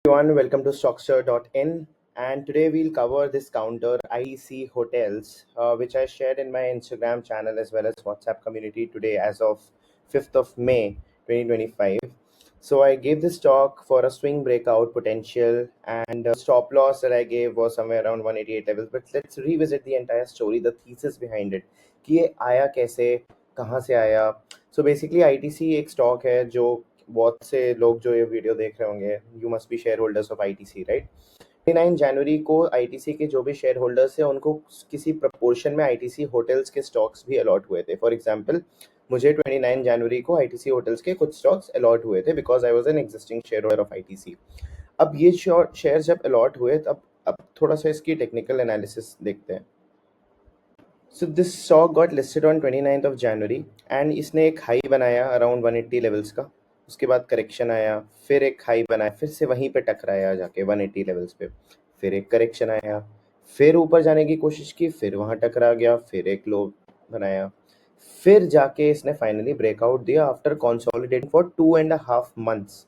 Everyone, welcome to Stockster.in, and today we'll cover this counter IEC hotels, which I shared in my Instagram channel as well as WhatsApp community today as of 5th of May 2025. So I gave this talk for a swing breakout potential, and stop loss that I gave was somewhere around 188 levels. But let's revisit the entire story, the thesis behind it, कि ये आया कैसे, कहाँ से आया. So basically ITC एक stock है जो बहुत से लोग जो ये वीडियो देख रहे होंगे, you must be share holders of ITC, right. 29 जनवरी को आईटीसी के जो भी शेयर होल्डर्स हैं उनको किसी प्रपोर्शन में आईटीसी होटल्स के स्टॉक्स भी अलॉट हुए थे. फॉर एग्जांपल, मुझे 29 जनवरी को आईटीसी होटल्स के कुछ स्टॉक्स अलॉट हुए थे because I was an existing share holder of ITC. अब ये शेयर जब अलॉट हुए तब अब थोड़ा सा इसकी टेक्निकल एनालिसिस देखते हैं. So this stock got listed on 29th of January and इसने एक हाई बनाया अराउंड 180 लेवल्स का. उसके बाद करेक्शन आया, फिर एक हाई बनाया, फिर से वहीं पे टकराया जाके 180 लेवल्स पे. फिर एक करेक्शन आया, फिर ऊपर जाने की कोशिश की, फिर वहाँ टकरा गया, फिर एक लो बनाया, फिर जाके इसने फाइनली ब्रेकआउट दिया आफ्टर कंसोलिडेटिंग फॉर 2.5 months.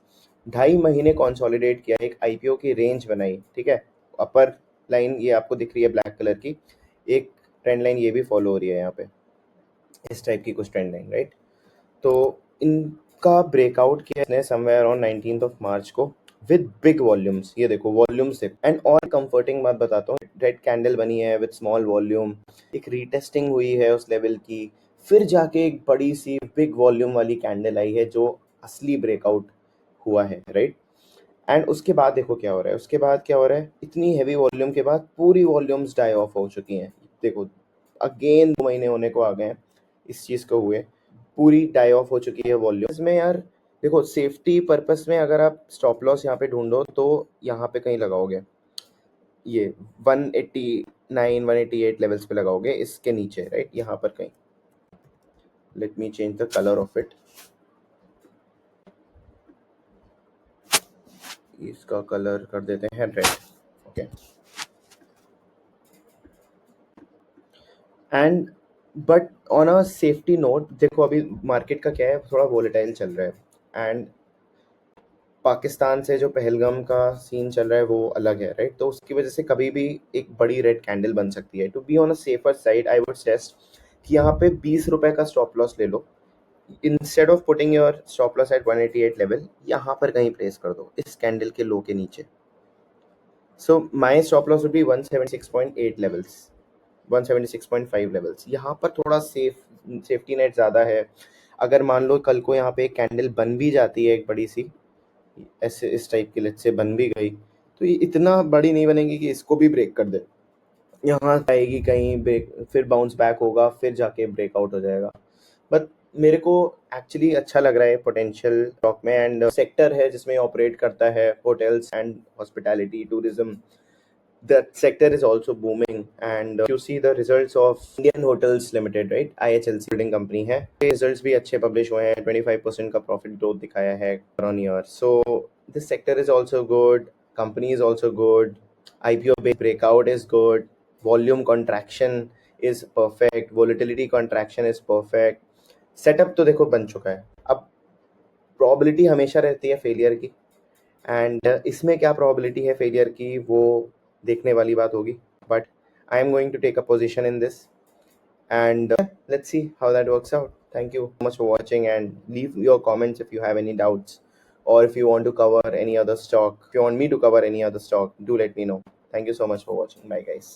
2.5 महीने कंसोलिडेट किया, एक आईपीओ की रेंज बनाई. ठीक है, अपर लाइन ये आपको दिख रही है ब्लैक कलर की, एक ट्रेंड लाइन ये भी फॉलो हो रही है यहाँ पे, इस टाइप की कुछ ट्रेंड लाइन, राइट. तो इनका ब्रेकआउट किया इसने somewhere around 19th of March को विद बिग वॉल्यूम्स. ये देखो वॉल्यूम्स देखो. एंड और कंफर्टिंग बात बताता हूँ, रेड कैंडल बनी है विद स्मॉल वॉल्यूम, एक रीटेस्टिंग हुई है उस लेवल की, फिर जाके एक बड़ी सी बिग वॉल्यूम वाली कैंडल आई है जो असली ब्रेकआउट हुआ है, राइट. एंड उसके बाद देखो क्या हो रहा है, उसके बाद क्या हो रहा है, इतनी हैवी वॉल्यूम के बाद पूरी वॉल्यूम्स डाई ऑफ हो चुकी हैं. देखो अगेन 2 महीने होने को आ गए हैं इस चीज़ को हुए, पूरी डाई ऑफ हो चुकी है वॉल्यूम. इसमें यार देखो, सेफ्टी पर्पस में अगर आप स्टॉप लॉस यहाँ पे ढूंढो तो यहाँ पे कहीं लगाओगे, ये 189 188 लेवल्स पे लगाओगे, इसके नीचे, राइट, यहाँ पर कहीं. Let me change the colour of it. इसका कलर कर देते हैं red. Okay. And but on a safety note, देखो अभी मार्केट का क्या है, थोड़ा वोलेटाइल चल रहा है. एंड पाकिस्तान से जो पहलगाम का सीन चल रहा है वो अलग है, राइट. तो उसकी वजह से कभी भी एक बड़ी रेड कैंडल बन सकती है. To be on a safer side I would suggest कि यहाँ पे 20 रुपए का स्टॉप लॉस ले लो. Instead of putting your stop loss at 188 level, यहाँ पर कहीं प्लेस कर दो इस कैंडल के लो के नीचे. So my stop loss would be 176.8 levels, 176.5 levels. यहाँ पर थोड़ा सेफ्टी नेट ज़्यादा है. अगर मान लो कल को यहाँ पे एक कैंडल बन भी जाती है एक बड़ी सी, ऐसे इस टाइप की लेट से बन भी गई, तो ये इतना बड़ी नहीं बनेगी कि इसको भी ब्रेक कर दे. यहाँ आएगी कहीं ब्रेक, फिर बाउंस बैक होगा, फिर जाके ब्रेकआउट हो जाएगा. बट मेरे को एक्चुअली अच्छा लग रहा है पोटेंशियल स्टॉक में. एंड सेक्टर है जिसमें ऑपरेट करता है hotels and hospitality tourism. That sector is also booming, and you see the results of Indian Hotels Limited, right? IHLC holding company है. Results भी अच्छे publish हुए हैं, 25% का profit growth दिखाया है on year. So this sector is also good, company is also good, IPO breakout is good, volume contraction is perfect, volatility contraction is perfect. Setup तो देखो बन चुका है. अब probability हमेशा रहती है failure की, एंड इसमें क्या प्रोबेबिलिटी है फेलियर की वो देखने वाली बात होगी. But I am going to take a position in this, and let's see how that works out. Thank you so much for watching, and leave your comments if you have any doubts, or if you want to cover any other stock, if you want me to cover any other stock, do let me know. Thank you so much for watching. Bye guys.